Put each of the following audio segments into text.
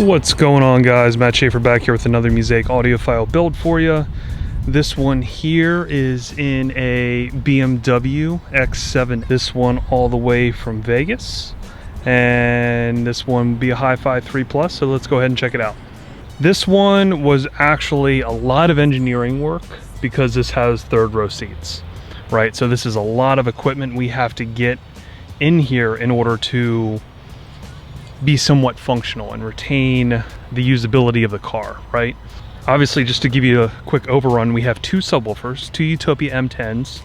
What's going on, guys? Matt Schaeffer back here with another Musaic audiophile build for you. This one here is in a BMW X7. This one all the way from Vegas, and this one will be a Hi-Fi 3 Plus, so let's go ahead and check it out. This one was actually a lot of engineering work because this has third row seats, right? So this is a lot of equipment we have to get in here in order to be somewhat functional and retain the usability of the car, right? Obviously, just to give you a quick overrun, we have two subwoofers, two Utopia M10s.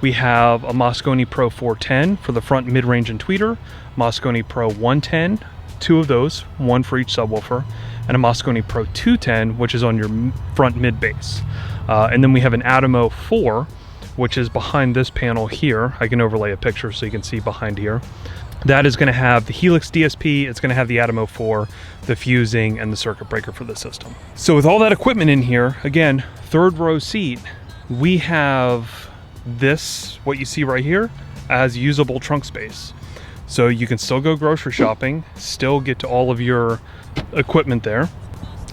We have a Mosconi Pro 410 for the front, mid-range, and tweeter, Mosconi Pro 110, two of those, one for each subwoofer, and a Mosconi Pro 210, which is on your front mid-bass. And then we have an Atimo 4, which is behind this panel here. I can overlay a picture so you can see behind here. That is going to have the Helix DSP, it's going to have the Atimo 4, the fusing, and the circuit breaker for the system. So with all that equipment in here, again, third row seat, we have this, what you see right here, as usable trunk space. So you can still go grocery shopping, still get to all of your equipment there.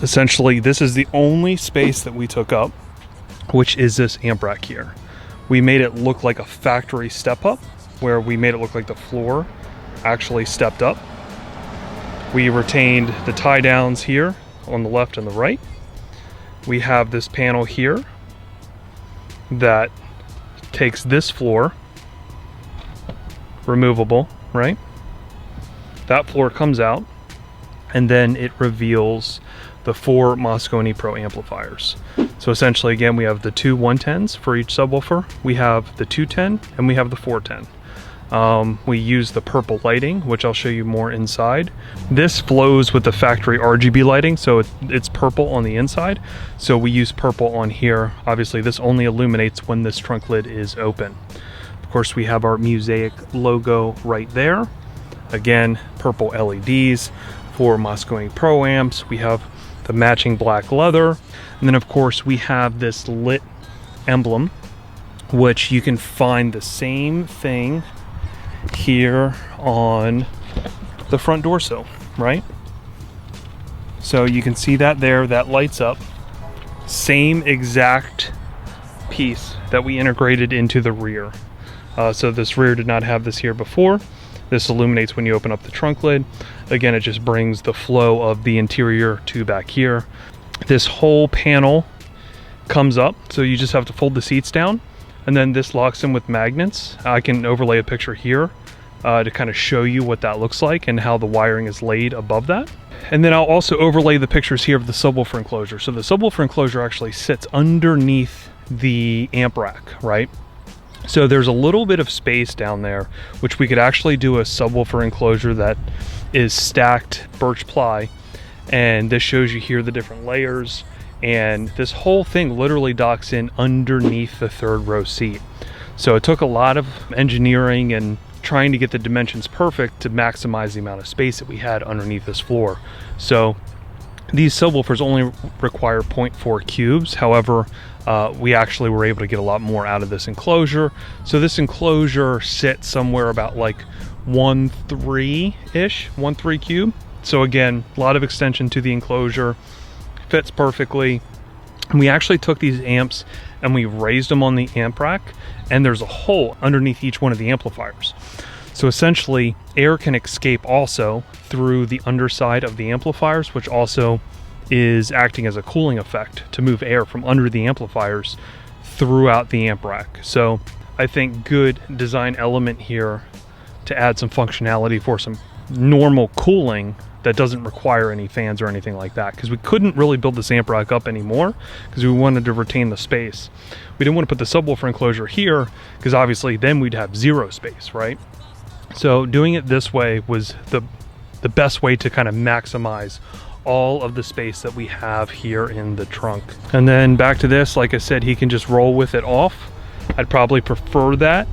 Essentially, this is the only space that we took up, which is this amp rack here. We made it look like a factory step up, where we made it look like the floor actually stepped up. We retained the tie downs here on the left and the right. We have this panel here that takes this floor, removable, right? That floor comes out, and then it reveals the four Mosconi Pro amplifiers. So essentially, again, we have the two 110s for each subwoofer, we have the 210, and we have the 410. We use the purple lighting, which I'll show you more inside. This flows with the factory RGB lighting, so it's purple on the inside. So we use purple on here. Obviously, this only illuminates when this trunk lid is open. Of course, we have our Musaic logo right there. Again, purple LEDs for Mosconi Pro amps. We have the matching black leather. And then, of course, we have this lit emblem, which you can find the same thing here on the front door sill, right? So you can see that there, that lights up. Same exact piece that we integrated into the rear. So this rear did not have this here before. This illuminates when you open up the trunk lid. Again, it just brings the flow of the interior to back here. This whole panel comes up, so you just have to fold the seats down, and then this locks in with magnets. I can overlay a picture here to kind of show you what that looks like and how the wiring is laid above that. And then I'll also overlay the pictures here of the subwoofer enclosure. So the subwoofer enclosure actually sits underneath the amp rack, right? So there's a little bit of space down there, which we could actually do a subwoofer enclosure that is stacked birch ply. And this shows you here the different layers. And this whole thing literally docks in underneath the third row seat. So it took a lot of engineering and trying to get the dimensions perfect to maximize the amount of space that we had underneath this floor. So these subwoofers only require 0.4 cubes. However, we actually were able to get a lot more out of this enclosure. So this enclosure sits somewhere about like 1.3-ish, 1.3 cube. So again, a lot of extension to the enclosure. Fits perfectly. And we actually took these amps and we raised them on the amp rack, and there's a hole underneath each one of the amplifiers. So essentially, air can escape also through the underside of the amplifiers, which also is acting as a cooling effect to move air from under the amplifiers throughout the amp rack. So I think good design element here to add some functionality for some normal cooling that doesn't require any fans or anything like that, because we couldn't really build this amp rack up anymore because we wanted to retain the space. We didn't want to put the subwoofer enclosure here because obviously then we'd have zero space, right? So doing it this way was the best way to kind of maximize all of the space that we have here in the trunk. And then back to this, like I said, he can just roll with it off. I'd probably prefer that,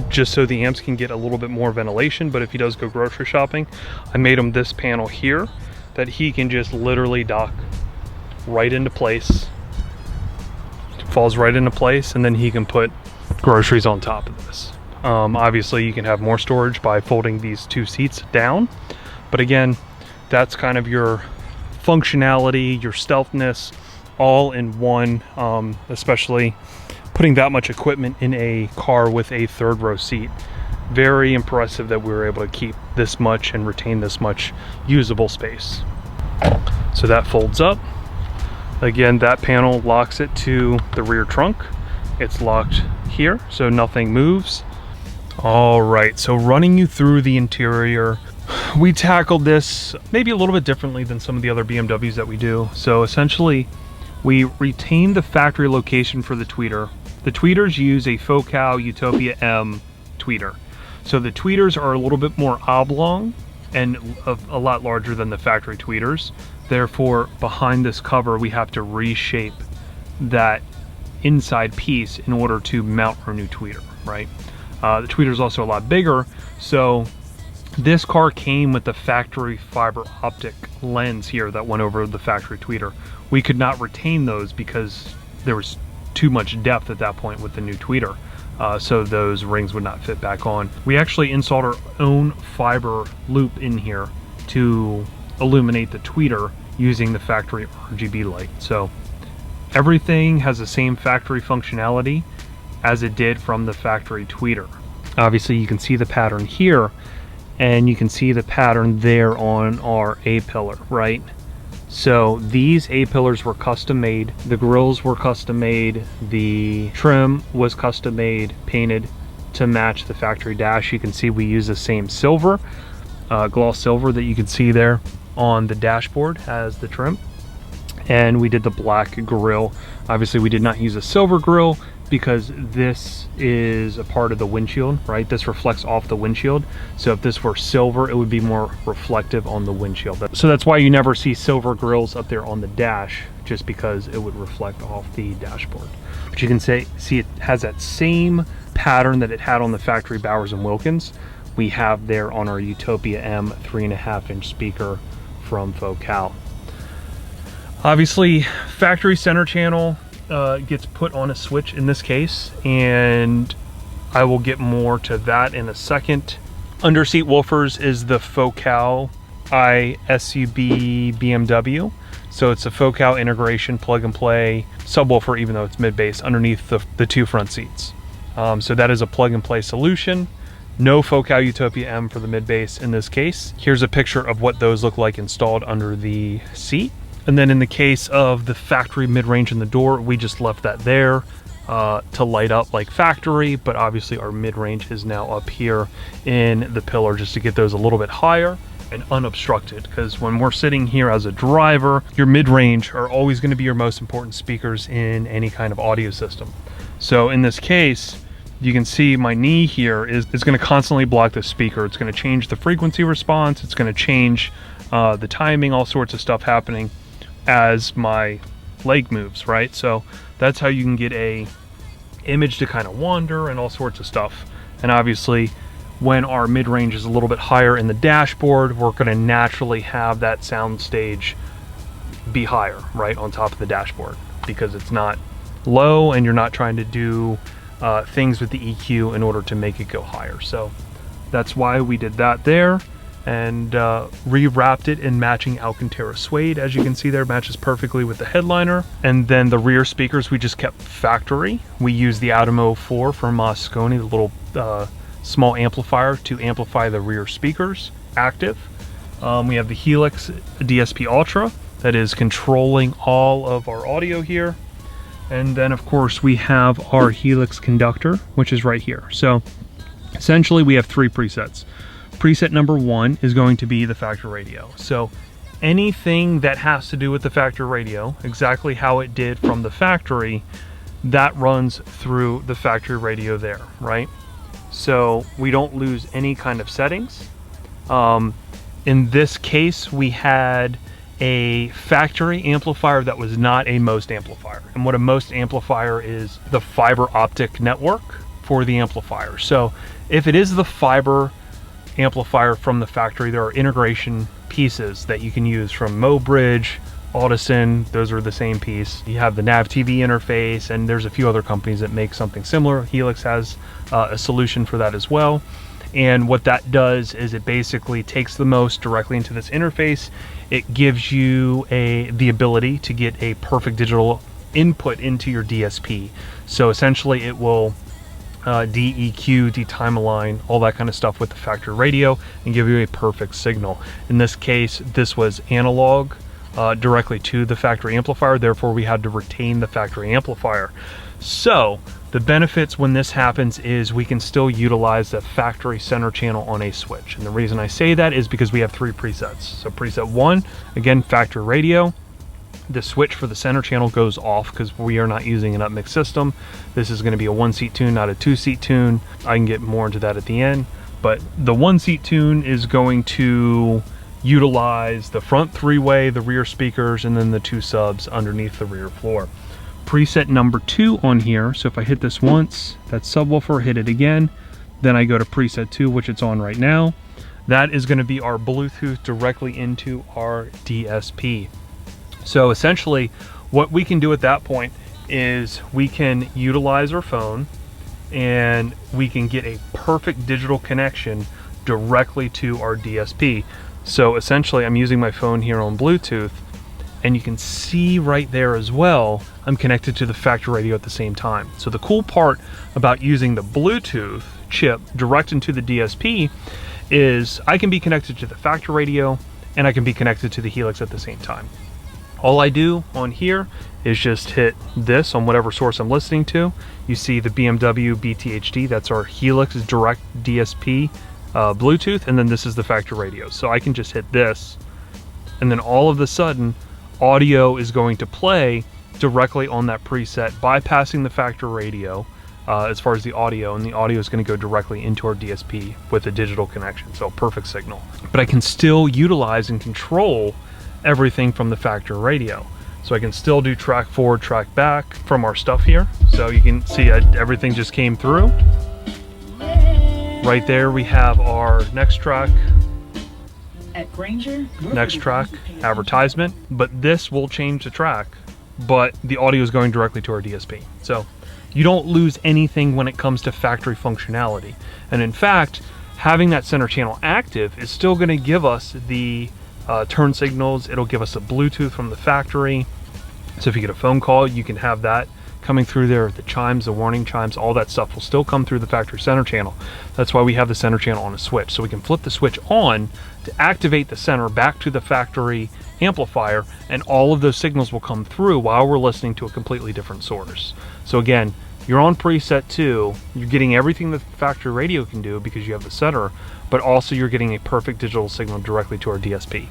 just so the amps can get a little bit more ventilation. But if he does go grocery shopping, I made him this panel here that he can just literally dock right into place. It falls right into place, and then he can put groceries on top of this. Obviously you can have more storage by folding these two seats down, but again, that's kind of your functionality, your stealthness, all in one, especially putting that much equipment in a car with a third row seat. Very impressive that we were able to keep this much and retain this much usable space. So that folds up. Again, that panel locks it to the rear trunk. It's locked here, so nothing moves. All right, so running you through the interior, we tackled this maybe a little bit differently than some of the other BMWs that we do. So essentially, we retained the factory location for the tweeter. The tweeters use a Focal Utopia M tweeter. So the tweeters are a little bit more oblong and a lot larger than the factory tweeters. Therefore, behind this cover, we have to reshape that inside piece in order to mount our new tweeter, right? The tweeter is also a lot bigger, so this car came with the factory fiber optic lens here that went over the factory tweeter. We could not retain those because there was too much depth at that point with the new tweeter, so those rings would not fit back on. We actually installed our own fiber loop in here to illuminate the tweeter using the factory RGB light. So everything has the same factory functionality as it did from the factory tweeter. Obviously you can see the pattern here, and you can see the pattern there on our A-pillar, right? So these A-pillars were custom made, the grills were custom made, the trim was custom made, painted to match the factory dash. You can see we use the same silver, gloss silver that you can see there on the dashboard as the trim. And we did the black grille. Obviously we did not use a silver grille because this is a part of the windshield, right? This reflects off the windshield. So if this were silver, it would be more reflective on the windshield. So that's why you never see silver grills up there on the dash, just because it would reflect off the dashboard. But you can see it has that same pattern that it had on the factory Bowers & Wilkins. We have there on our Utopia M 3.5-inch speaker from Focal. Obviously, factory center channel gets put on a switch in this case, and I will get more to that in a second. Underseat woofers is the Focal iSUB BMW. So it's a Focal integration plug and play subwoofer, even though it's mid-bass, underneath the two front seats. So that is a plug and play solution. No Focal Utopia M for the mid-bass in this case. Here's a picture of what those look like installed under the seat. And then in the case of the factory mid-range in the door, we just left that there to light up like factory, but obviously our mid-range is now up here in the pillar just to get those a little bit higher and unobstructed, because when we're sitting here as a driver, your mid-range are always going to be your most important speakers in any kind of audio system. So in this case, you can see my knee here is going to constantly block the speaker. It's going to change the frequency response. It's going to change the timing, all sorts of stuff happening as my leg moves, right? So that's how you can get a image to kind of wander and all sorts of stuff. And obviously when our mid-range is a little bit higher in the dashboard, we're going to naturally have that sound stage be higher, right, on top of the dashboard, because it's not low and you're not trying to do things with the EQ in order to make it go higher. So that's why we did that there, and rewrapped it in matching Alcantara suede. As you can see there, matches perfectly with the headliner. And then the rear speakers we just kept factory. We used the Audiophile 4 from Moscone, the little small amplifier to amplify the rear speakers, active. We have the Helix DSP Ultra that is controlling all of our audio here. And then of course we have our Helix conductor, which is right here. So essentially we have three presets. Preset number 1 is going to be the factory radio. So anything that has to do with the factory radio, exactly how it did from the factory, that runs through the factory radio there, right? So we don't lose any kind of settings. In this case, we had a factory amplifier that was not a most amplifier. And what a most amplifier is, the fiber optic network for the amplifier. So if it is the fiber amplifier from the factory, there are integration pieces that you can use from Mobridge, Audison, those are the same piece. You have the Nav TV interface, and there's a few other companies that make something similar. Helix has a solution for that as well. And what that does is it basically takes the most directly into this interface. It gives you the ability to get a perfect digital input into your DSP. So essentially it will DEQ, detime align, all that kind of stuff with the factory radio and give you a perfect signal. In this case, this was analog directly to the factory amplifier, therefore we had to retain the factory amplifier. So the benefits when this happens is we can still utilize the factory center channel on a switch. And the reason I say that is because we have 3 presets. So preset 1, again, factory radio. The switch for the center channel goes off because we are not using an upmix system. This is going to be a 1-seat tune, not a 2-seat tune. I can get more into that at the end. But the 1-seat tune is going to utilize the front 3-way, the rear speakers, and then the 2 subs underneath the rear floor. Preset number 2 on here, so if I hit this once, that's subwoofer, hit it again, then I go to preset 2, which it's on right now. That is going to be our Bluetooth directly into our DSP. So essentially what we can do at that point is we can utilize our phone and we can get a perfect digital connection directly to our DSP. So essentially I'm using my phone here on Bluetooth, and you can see right there as well, I'm connected to the factory radio at the same time. So the cool part about using the Bluetooth chip direct into the DSP is I can be connected to the factory radio and I can be connected to the Helix at the same time. All I do on here is just hit this on whatever source I'm listening to. You see the BMW BTHD, that's our Helix direct DSP Bluetooth, and then this is the factory radio. So I can just hit this, and then all of a sudden, audio is going to play directly on that preset, bypassing the factory radio as far as the audio, and the audio is going to go directly into our DSP with a digital connection, so a perfect signal. But I can still utilize and control everything from the factory radio. So I can still do track forward, track back from our stuff here. So you can see everything just came through. Right there we have our next track, next track, advertisement, but this will change the track, but the audio is going directly to our DSP. So you don't lose anything when it comes to factory functionality. And in fact, having that center channel active is still going to give us the turn signals. It'll give us a Bluetooth from the factory. So if you get a phone call, you can have that coming through there. The chimes, the warning chimes, all that stuff will still come through the factory center channel. That's why we have the center channel on a switch. So we can flip the switch on to activate the center back to the factory amplifier, and all of those signals will come through while we're listening to a completely different source. So again, you're on preset 2, you're getting everything the factory radio can do because you have the center, but also you're getting a perfect digital signal directly to our DSP.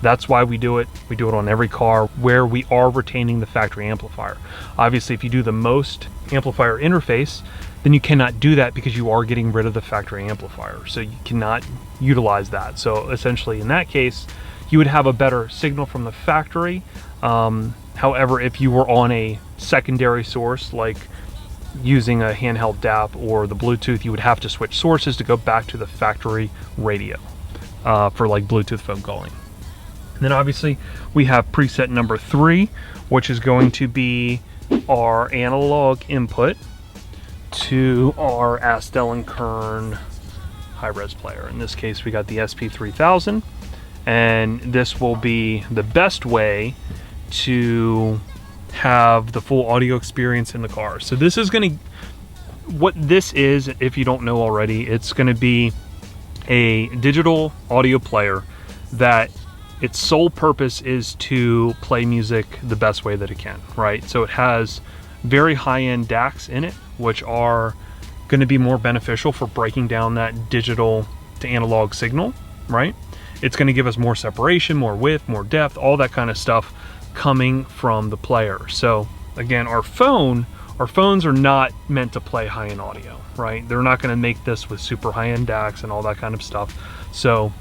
That's why we do it. We do it on every car where we are retaining the factory amplifier. Obviously, if you do the most amplifier interface, then you cannot do that because you are getting rid of the factory amplifier. So you cannot utilize that. So essentially in that case, you would have a better signal from the factory. However, if you were on a secondary source, like using a handheld DAP or the Bluetooth, you would have to switch sources to go back to the factory radio for like Bluetooth phone calling. And then obviously we have preset number 3, which is going to be our analog input to our ASE Kern high-res player. In this case, we got the SP3000, and this will be the best way to have the full audio experience in the car. So this is going to, what this is, if you don't know already, it's going to be a digital audio player that its sole purpose is to play music the best way that it can, right? So it has very high-end DACs in it, which are going to be more beneficial for breaking down that digital to analog signal, right? It's going to give us more separation, more width, more depth, all that kind of stuff coming from the player. So again, our phones are not meant to play high-end audio, right? They're not going to make this with super high-end DACs and all that kind of stuff. So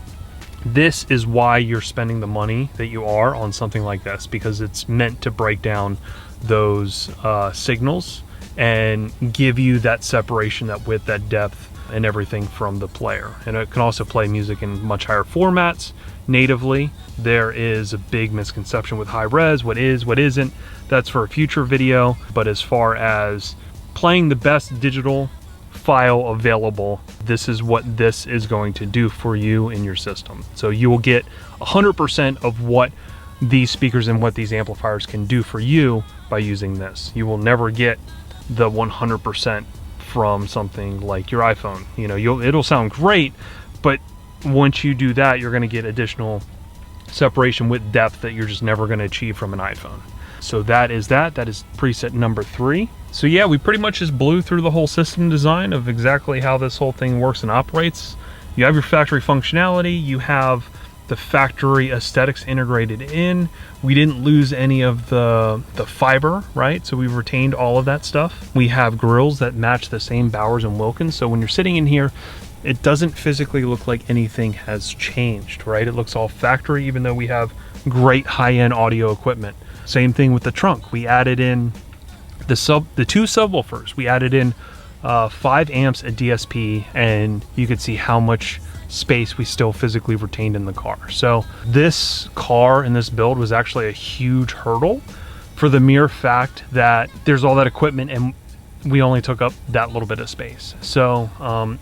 this is why you're spending the money that you are on something like this, because it's meant to break down those signals and give you that separation, that width, that depth, and everything from the player. And it can also play music in much higher formats natively. There is a big misconception with high res, what is, what isn't. That's for a future video. But as far as playing the best digital file available. This is what this is going to do for you in your system. So you will get 100% of what these speakers and what these amplifiers can do for you by using this. You will never get the 100% from something like your iPhone. You know, it'll sound great, but once you do that, you're going to get additional separation with depth that you're just never going to achieve from an iPhone. So that is preset number 3. So yeah, we pretty much just blew through the whole system design of exactly how this whole thing works and operates. You have your factory functionality, you have the factory aesthetics integrated in. We didn't lose any of the fiber, right? So we've retained all of that stuff. We have grills that match the same Bowers and Wilkins. So when you're sitting in here, it doesn't physically look like anything has changed, right? It looks all factory, even though we have great high-end audio equipment. Same thing with the trunk. We added in the 2 subwoofers. We added in 5 amps at DSP, and you could see how much space we still physically retained in the car. So this car and this build was actually a huge hurdle for the mere fact that there's all that equipment and we only took up that little bit of space. So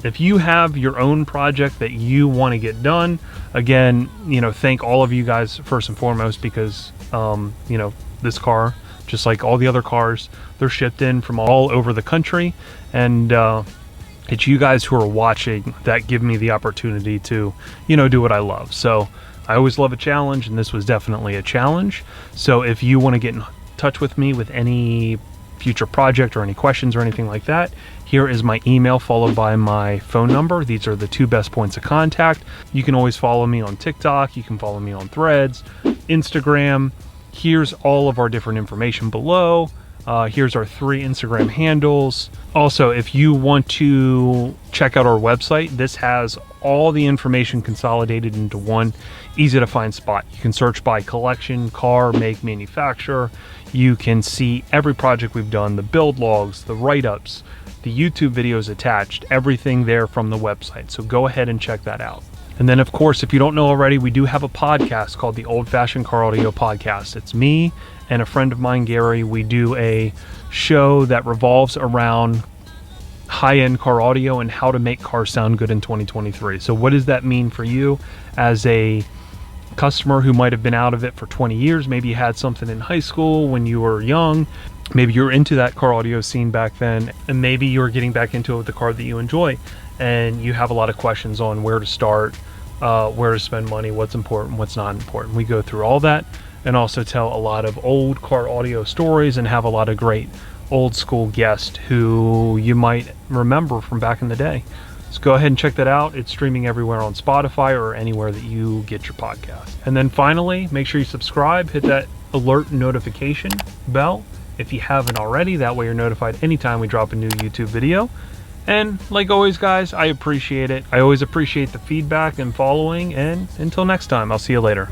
if you have your own project that you want to get done, again, you know, thank all of you guys first and foremost, because you know, this car, just like all the other cars, they're shipped in from all over the country, and it's you guys who are watching that give me the opportunity to, you know, do what I love. So I always love a challenge, and this was definitely a challenge. So if you want to get in touch with me with any future project or any questions or anything like that, here is my email followed by my phone number. These are the 2 best points of contact. You can always follow me on TikTok, you can follow me on Threads, Instagram. Here's all of our different information below. Here's our 3 Instagram handles. Also, if you want to check out our website, this has all the information consolidated into one easy to find spot. You can search by collection, car, make, manufacturer. You can see every project we've done, the build logs, the write-ups, the YouTube videos attached, everything there from the website. So go ahead and check that out. And then, of course, if you don't know already, we do have a podcast called the Old Fashioned Car Audio Podcast. It's me and a friend of mine, Gary. We do a show that revolves around high-end car audio and how to make cars sound good in 2023. So what does that mean for you as a customer who might have been out of it for 20 years? Maybe you had something in high school when you were young. Maybe you're into that car audio scene back then, and maybe you're getting back into it with the car that you enjoy, and you have a lot of questions on where to start, where to spend money, what's important, what's not important. We go through all that, and also tell a lot of old car audio stories and have a lot of great old school guests who you might remember from back in the day. So go ahead and check that out. It's streaming everywhere on Spotify or anywhere that you get your podcast. And then finally, make sure you subscribe, hit that alert notification bell if you haven't already. That way you're notified anytime we drop a new YouTube video. And like always, guys, I appreciate it. I always appreciate the feedback and following. And until next time, I'll see you later.